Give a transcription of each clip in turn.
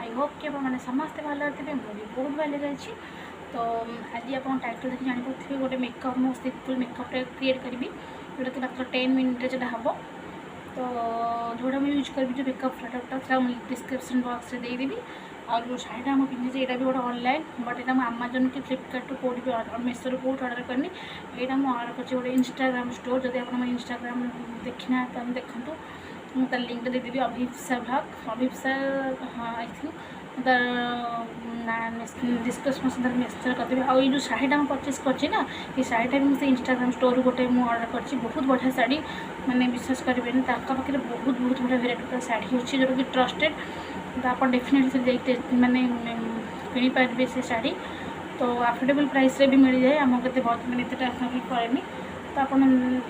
I hope कि मैंने समस्ते भल थे मुझे बहुत भल रही। तो आज आप टाइटल देखिए जानीपे गोटे मेकअप मो सिंपल मेकअपटे क्रिएट करी जोटा कि मात्र 10 मिनिट जो हम तो जोड़ा मुझे यूज करी जो मेकअप प्रोडक्ट डिस्क्रिप्शन बॉक्स में देदेवी। और जो शाढ़ीटा मुझे पिंधे यहाँ भी गोटे ऑनलाइन बट यहाँ आमाजन कि फ्लिपकार्ट कौट भी मेसो कौट अर्डर करनी यहाँ मुझे अर्डर कर गोटे इंस्टाग्राम स्टोर जब आप इंस्टाग्राम देखी ना तो देखूँ मुझे तार लिंक देदेवी अभिप्सा ब्लॉग अभिप्सा हाँ आई थिंक डिस्क्रिप्शन मेसेज करदेवी। आ जो शाढ़ीटा मुझे परचेस करना ये शाढ़ीटा भी मुझे इंस्टाग्राम स्टोर गोटे मुझे अर्डर कर बहुत बढ़िया शाढ़ी मैंने विश्वास करेंगे पाखे बहुत बहुत बढ़िया भेराइटी शाढ़ी अच्छी जोटा कि ट्रस्टेड तो आप डेफिनेटली मैंने किनी पारे से शाढ़ी तो अफोर्डेबल प्राइस रे भी मिल जाए आमको बहुत मैंने कैनी तो आप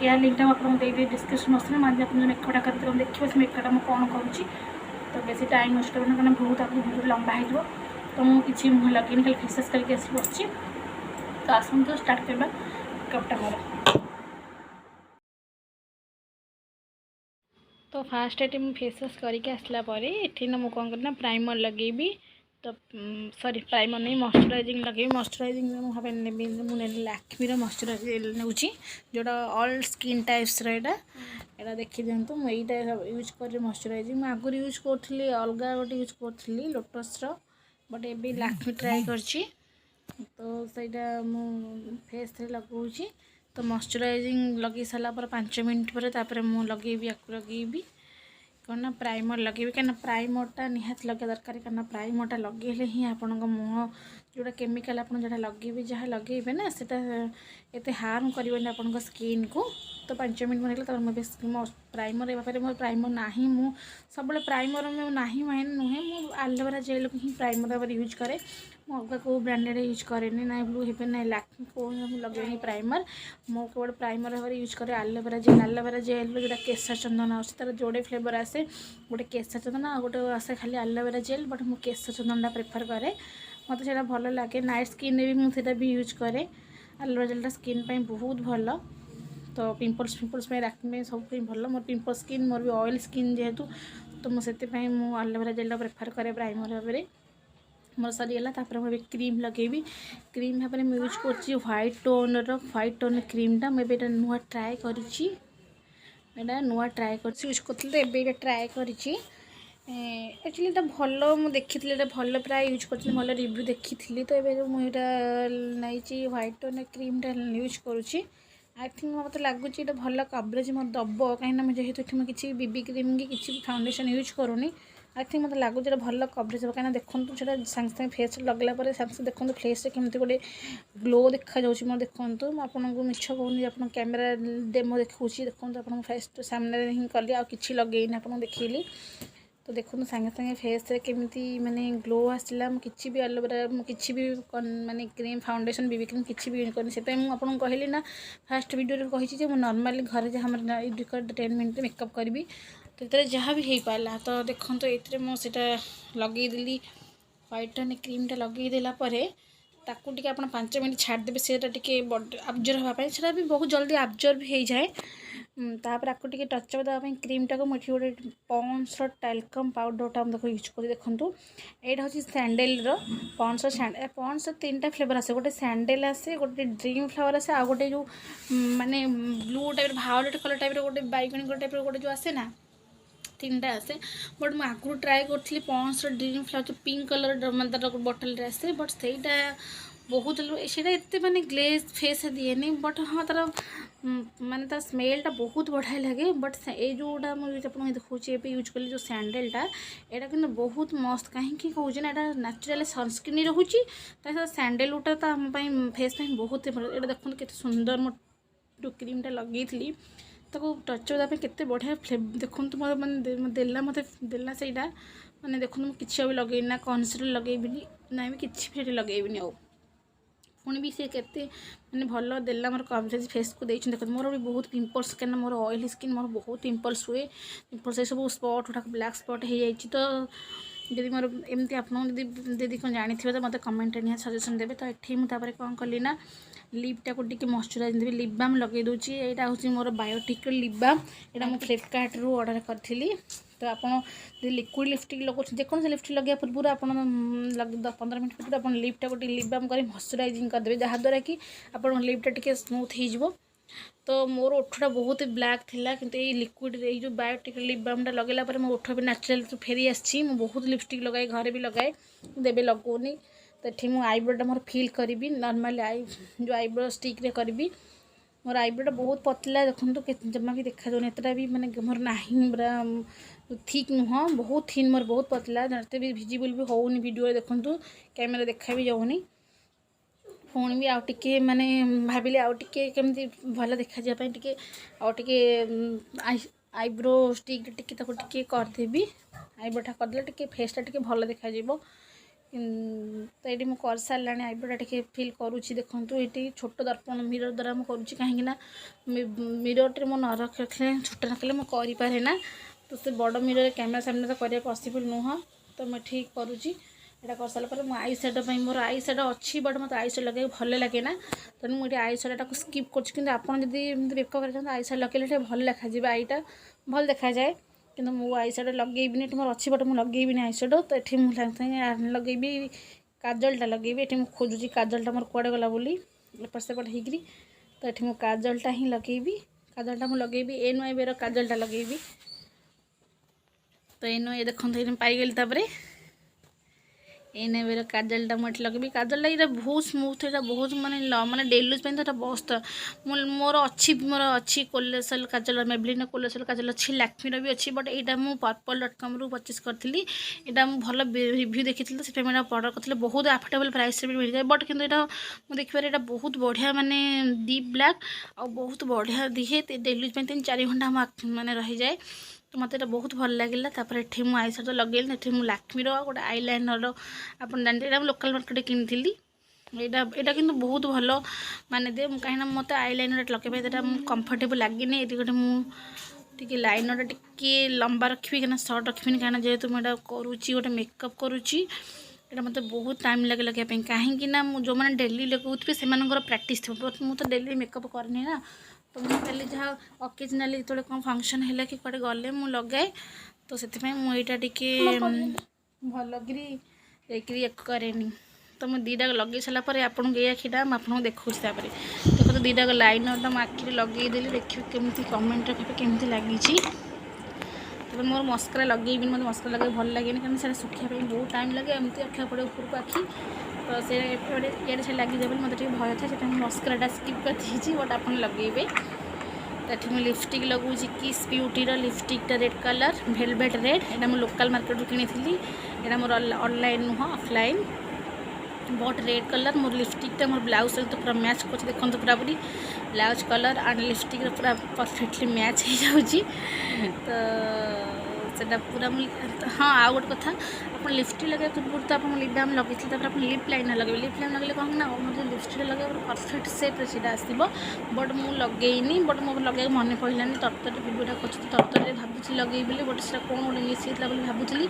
यार लिंकटा आपको देदेवी डिस्क्रिप्शन बॉक्स में जो मेकअपटा करते देखिए से मेकअपटा मुझे कौन करुँची तो बेसी टाइम वेस्ट करना कारण बहुत आपको वीडियो लंबा हो तो मुझे किसी मुँह लगे खाली फेस करके आसी बस तो आसतु स्टार्ट करवा मेकअपटा मोर। तो फास्ट ये फेस वाश करके आसला ये ना मुझे कौन करना प्राइमर लगेबी तो सॉरी प्राइमर नहीं मॉइस्चराइजिंग लगे मॉइस्चराइजिंग मुझे लैक्मीर मॉइस्चराइजिंग नौ जोटा ऑल स्किन टाइप्स यहाँ देखी दिंतु मुझे यूज कर मॉइस्चराइजिंग मैं आगुरी यूज करी अलग गोटे यूज करी lotus but A Lakme try कर तो सहीटा मु फेस लगाऊँ तो मॉइस्चराइजिंग लगे सारा 5 मिनट पर मुझे लगेबी आपको लगेबी कौन ना प्राइमर लगे कहीं प्राइमरटा निहाती लगे दरकार कहीं प्राइमरटा लगे ही आपण मुँह जोटा केमिकल आप लगे जहाँ लगे ना से एत हार्म कर आपण स्किन को तो 5 मिनट मन प्राइमर ये मोर प्राइमर ना मु सब प्राइमर में ना माइन नुहे मु एलोवेरा जेल को ही प्राइमर यूज करे अलग कौ ब्रांडेड यूज करे ना ब्लू हेवन ना लैक्मी को लगे प्राइमर मो केवल प्राइमर भाव यूज करे एलोवेरा जेल जोटा केसर चंदन आस तार जोड़े फ्लेवर आसे गोटे केसर चंदन आ गोटे आसे खाली एलोवेरा जेल बट मु केसर चंदनटा प्रेफर करे मत से भल लगे नाइट स्किन भी मुझे भी यूज करे एलोवेरा जेलटा स्किन पे बहुत भल तो पिंपल्स में लैक्मे सब भल मोर पिंपल स्किन मोर भी ऑयल स्किन जेहेतु तो मुझे एलोवेरा जेलटा प्रेफर करे प्राइमर भाव में मोर सरीगला मुझे क्रीम लगेबी क्रीम भाव में यूज कर व्हाइट टोन क्रीमटा मुझे नुआ ट्राए करी नुआ ट्राए कर यूज कर ट्राए करी एक्चुअली ये भल मुझे देखी भल प्राय यूज कर भल रिव्यू देखी तो ये मुझे नहीं व्हाइट टोन क्रीमटा यूज करुँची आई थिंक मत लगुच भल कवरेज मत दब कहीं जेहेतु किसी बीबी क्रीम कि किसी फाउंडेशन यूज करूनी आई थिंक मत लगुच भल कवरेज कहीं देखो सागे सागे फेस लगला सागे देखो फेस केमती गोटे ग्लो देखा जाऊँ देखो आपको मिछ कहूनी आप कैमेरा डेमो देखा देखो आप फेस सामने हिं कली आ कि लगे आपको देखली तो देखो सागे सागे फेस केमी माने ग्लो आसला किसी भी एलोवेरा किसी भी माने क्रीम फाउंडेशन बीबी क्रीम किसी भी यूज करनी से मुझे कहली ना फास्ट वीडियो कही नॉर्मली घर जहाँ 10 मिनट मेकअप करी तो ये जहाँ भी हो पाला तो देखो तो ये मुझे लगेदेली व्हाइट टोन क्रीमटा लगेदेला ताकू टे आप 5 मिनट छाड़देवे से अब्जर्व हाँपाई से भी बहुत जल्दी अब्जर्व हो जाए तापर आपको टे टचअप देवाई क्रीमटा को मुझे गोटे पॉन्ड्स टैल्कम पाउडरटा देखो यूज कर देखूँ यहाँ हूँ सैंडल पॉन्ड्स 3टा फ्लेवर आसे गोटे सैंडल आसे गोटे ड्रीम फ्लावर आसे आ गोटे जो माने blue type violate colour type गोटे बैगनी कलर टाइप गोटे जो आसे ना 3टा आसे बट मुझे आगु ट्राए करी पॉन्ड्स ड्रीम फ्लावर जो पिंक कलर मतलब बोटल आसे बट सहीटा बहुत से माने ग्लेज फेस दिएनि बट हाँ तार माने तार स्मेलटा बहुत बढ़िया लगे बट ये जोटा मुझे आपको देखा यूज कली जो सैंडलटा यहाँ कि बहुत मस्त कहीं कहूँ ना यहाँ नेचुराली सनस्क्रीन रोचे सैंडलटा तो आम फेस बहुत ये देखो के सुंदर मो क्रीमटा लगे ताको टच देवाई केते बढ़िया देखो तो मैंने देला मत देला से मैंने देखो किसी भी लगे ना कनसीलर लगेबी ना भी किसी भी लगेबी आ पुणी भी सी के मैंने भल देला मोर कवरेज फेस को देखते देखो मोर भी बहुत पिंपल्स कहीं मोर ऑयल स्किन मोर बहुत पिंपल्स हुए पिंपल्स ये सब स्पट गुटा ब्लैक स्पट हो जाए तो जब मोर एमती आप दीदी कौन जानी तो मतलब कमेंट निहाती सजेसन देते तो ये मुझे कौन कली ना लिपटा को टी मॉइस्चराइज देवी लिप बाम लगे दूसरी यहाँ हूँ मोर बायोटिक लिप बाम यहाँ मुझे फ्लिपकार्ट रू ऑर्डर करी तो आपड़ लिक्विड लिपस्टिक लगो जेकोसी लिपस्टिक लगे पूर्व आप 15 मिनट पूर्व आप लिप्टा गोटे लिप बाम कर मॉइस्चराइजिंग करदे जहाँद्वारा कि आप लिप्टा टी स्मूथ हो। तो मोर ओठटा बहुत ब्लैक थिला किंतु ये लिक्विड ये जो बायोटिक लिप बामटा लगेला पर मो ओठ भी नेचुरल फेरी आसी बहुत लिपस्टिक लगाए घरे भी लगाए देवे लगौनी। तो ये मुझे आईब्रोटा मोर फिल करी नॉर्मल आई जो आईब्रो स्टिक रे करी मोर आईब्रोटा बहुत पतला देखो जमा भी देखा जाऊनी एतटा भी माने मोर नहीं पूरा थिक नुह बहुत थिन मोर बहुत पतला जते भी विजिबल भी होनी वीडियो देखु कैमेरा देखा भी जाऊनी। पुणी भी आउे माने भाविले आउे केमती भल देखा टे आउे आईब्रो स्टिक टे करदेवी आईब्रोटा करदे टे फेसटा टे भल देखा तो ये मुझे कर सारा आईब्रोटा टे फिल करुच्ची देखूँ ये छोट दर्पण मिरर द्वारा मुझे कहीं मिरर मो न रखे छोट रखले मुझे करे ना तो से बड़ मिरर कैमेरा सामने तो करने पॉसिबल नुह तो मुझे ठीक करुच्ची यहाँ कर सारापर मो आई सैडो मोर आई सैडो अच्छी बट मत आई सैडो लगे भल लगे ना तेणु मुझे आई सैडोटा को स्किप करी मेकअप कर आई सैडो लगे भल देखा आईटा भल देखा जाए कि मो आई सैडो लगेबी मोर अच्छी बट मुझे लगेबी आई सैडो तो ये मुझे सागे लगेबी काजलटा लगेबी ये खोजुची काजलटा मोर कुआड़े गला बोली एपट सेपट होकरी तो ये मुझे काजलटा ही लगेबी काजलटा मुझे लगेबी एनु एबेर काजलटा लगेबी तो एनु ये देखते ये पाईगली एने बेर काजलटा मुझे लगे काजलटा ये बहुत स्मूथ यहाँ बहुत माने डेली यूज तो बस्त मोर अच्छी कोलेसल काजल मेबलिन कोलेसल काजल अच्छी लैक्मीर भी अच्छी बट यहाँ मुझे पर्पल.com रु परचेस करी यहाँ मुझे भल रिव्यू देखी तो से अर्डर करते बहुत अफोर्डेबल प्राइस भी मिल जाए बट कि मुझे देखिए यहाँ बहुत बढ़िया माने डीप ब्लैक आ बहुत बढ़िया दिहे डेली यूज 3-4 घंटा माने रही जाए तो मत बहुत भल लगे ये मुझे आई सैडो लगे ये लैक्मीर गोटे आईलाइनर आप जानते हैं लोकल मार्केट किनी यहाँ कि बहुत भल माने दे कहीं मत आईलाइनर लगे कंफर्टेबल लगे ये गोटे मुझे लाइनर टे लंबा रखी कहीं सर्ट रखी कहीं जेहतु मुझे करुच्ची गोटे मेकअप करुच्ची यहाँ मत बहुत टाइम लगे लगे कहीं जो मैंने डेली लगुवे से प्राक्ट मुझे डेली मेकअप करनी ना तो मुझे खाली जहाँ अकेजनाली जो कौन फंक्शन है कि कड़े गले मुझे लगाए तो से मुझा टे भलकरी कैनि तो मुझे दीटा लगे सारापर आपको ये आखिटा आपको देखा देखो दीटा लाइनर मुझे आखिरी लगेदेली देखिए केमती कमेंट रखिए केमती लगी तो मोर मस्करा लगेबी मतलब मस्करा लगे भल लगे कहीं से सुखा बहुत टाइम लगे एमती रखा पड़े ऊपर आखि तो से ये से लगे मतलब टे भय था से मस्कराटा स्किप कर बट आप लगेबे तो मुझे लिपस्टिक लगुच किस ब्यूटीर लिपस्टिकटा रेड कलर वेलवेट रेड यहाँ मुझे लोकल मार्केट किनी यहाँ मोर ऑनलाइन नुह ऑफलाइन बहुत रेड कलर मोर लिपस्टिकटा मोर ब्लाउज सहित पूरा मैच कर देखो पूरा पूरी ब्लाउज कलर एंड लिपस्टिक पूरा परफेक्टली मैच हो जाऊँगी तो सेटा पूरा हाँ आउ गोटे कथा आप लिपस्टिक लगे पूर्व तो आप लिप बाम लगे आप लिप लाइनर लगे लिप लाइनर लगे कौन ना मुझे लिपस्टिक लगे परफेक्ट सेप्रे से आसो बट मुझे लगेनी बट मो लगे मन पड़ानी तरतर भिडियोटा कर तरतर भावुँ लगे बट से कौन गोटे मिस होता भावुली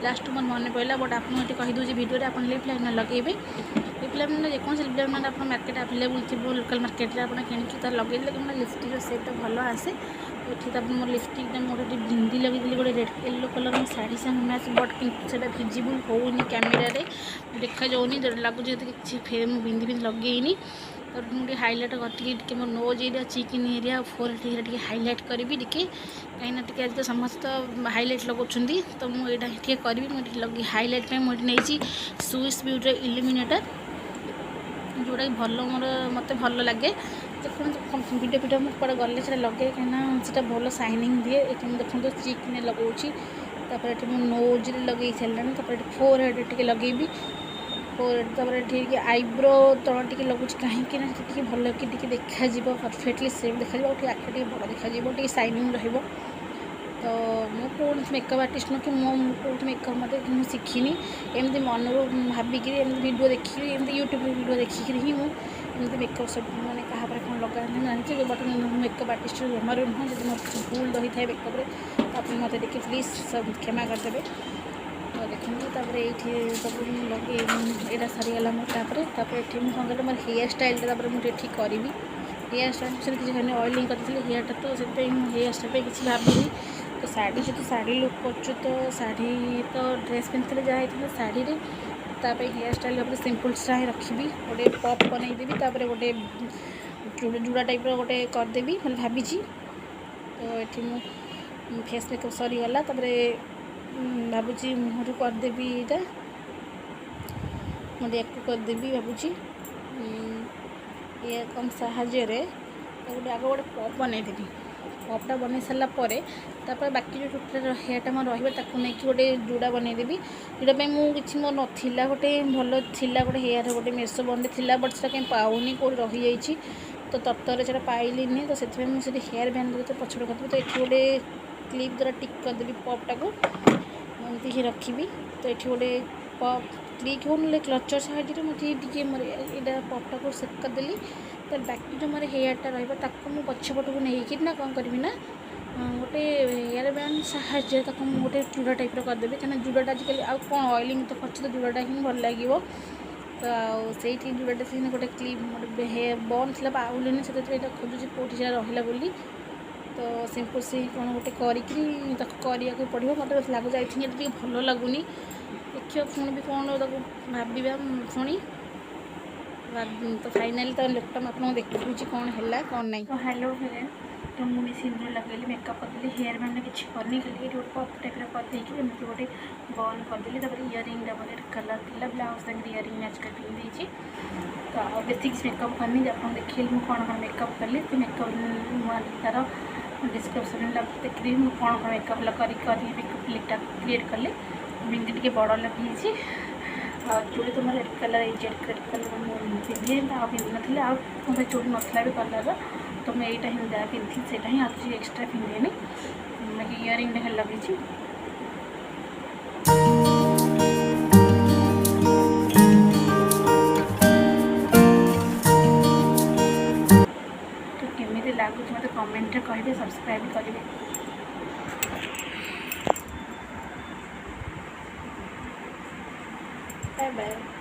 लास्ट मोर मन पड़ा बट आपको कहीदे भिडियो आप लिप लाइनर लगे लिप लाइनर जेकोसी लिप लाइनर आप मार्केट आवेलेबल थी लोकल मार्केट में आप कि लगे लिपस्टिक सेपटा भल आसे ये मोर लिपस्टिक मोर बिंदी लगे गोटे रेड येलो कलर शाढ़ी संग मैच बट कि भिजिबल होनी कैमेरा देखा जाऊनी लगुच कि बिंदी बिंदी लगेनी तो मुझे हाइलाइट करके मोर नोज एरिया चिकिन एरिया फोर टे हाइलाइट करी कहीं आज तो समस्त हाइलाइट लगाउछंती तो मुझे करी मुझे लगे हाइलाइट मुझे नहीं स्विस ब्यूटी इल्यूमिनेटर जोटा कि भल मोर मत भल लगे देखो भिडियो भिडियो मुझे गले से लगे कहीं भल साइनिंग दिए ये देखो चिकन लगाऊँगी तापर ये नोज लगे सारे फोर हेड टे लगेबी फोर हेड तापर आईब्रो तल टे लगुच कहीं भल कि देखा परफेक्टली सेम देखा आखि बड़ देखा साइनिंग रही तो मु कौन मेकअप आर्टिस्ट नुह कि कौट मेकअप मत शिखिनी एमती मन भाविकी वीडियो देखी यूट्यूब वीडियो देखिक ही मुझे मेकअप सब मैंने क्या कौन लगा जानी बट मेकअप आर्टिस्ट जमार नुह जब मोर भूल रही है मेकअप तो आप मत देखिए प्लीज सब क्षमा करदे तो देखते ये सब लगे यहाँ सरीगला मोर ये मुझे मोर हेयर स्टाइल मुझे ठीक करी हेयर स्टाइल से किसी ऑयलिंग करती हेयरटा तो से हेयर स्टाइल किसी भाविनी तो शाढ़ी जो शाढ़ी लुक कर तो शाढ़ी तो ड्रेस पिंधि जहाँ होता शाढ़ी हेयर स्टाइल भाव सिंपल सा रखी गोटे पप बनईदेवी गोटे जुड़ा टाइप गोटे करदेवी मतलब भावी तो ये फेस मेकअप सरीगला भावुँ मुहर करदेवी यहाँ मुझे या करदेवी भावुँ ये कम साहाଯ୍य गोटे आग गोटे पप बनईदेवी पपटा बन सारापर बाकी जो टोटल हेयरटा मोर रही गोटे जुड़ा बनईदेवी जोटा मुझे मोर नाला गोटे भल थी गोटे हेयर गोटे मेसो बंद थी बट से कहीं पाऊनी कौट रही जाइए तो तत्तर से पाइलिनी तो से मुझे हेयर बैंड तो पछड़ करदेवी तो ये गोटे क्लिप द्वारा टिक करदेवी पपटा को एमती ही रखी तो ये गोटे पप क्लिक हो ना क्लचर साहाଯ୍य मुझे टी मोर यहाँ पपटा को सेट करदेली तो बाकी जो मोर हेयरटा रही पछपट को लेकिन ना कौन करी ना गोटे हेयर बैंड साहाଯ୍य गोटे जुड़ा टाइप करदेवी कहीं जुड़ाटा आजिकल आउ कौन ऑयलिंग तो कर तो जुड़ाटा ही भल लगे तो से जुड़ाटा से गोटे क्लिप गोटे हेयर बन थी पाऊलेनी से खोजुची कौटी से रहा बोली तो सिंपल से कौन गोटे करा पड़ो मतलब लगुच आई थिंक ये भल लगुनि देखिए पुणी भी कौन भाव पुणी तो फाइनाली तो लुकटा आपको देखी कौन है कौन नहीं तो हेलो फ्रेंड तो मुझे सिंदूर लगेली मेकअप करदेली हेयर बैंड किसी करनी खाली गोटे पप टाइप करदे एमती गोटे बन करदेली इयरिंग रेड कलर थी ब्लाउज सागर इयरिंग मैच कर पिंधि तो बेस किसी मेकअप करनी आप देखिए मुझे कौन कौन मेकअप कली तो मेकअप तार डिस्क्रिप्शन देखिए मुझे कौन कौन मेकअप मेकअप लिपटा क्रिएट कली बिंदी टे बड़ लगी चूड़ी तो रेड कलर रेड कलर पिंधे पिंधि नी आगे चूड़ी नाला भी कलर तो मैं यहाँ ही जहाँ पिंधि से आज एक्सट्रा पिंधेनी बाकी इयरिंग लगी तो केमी लगुच मत कमेंट कहे सब्सक्राइब करेंगे बाय बाय।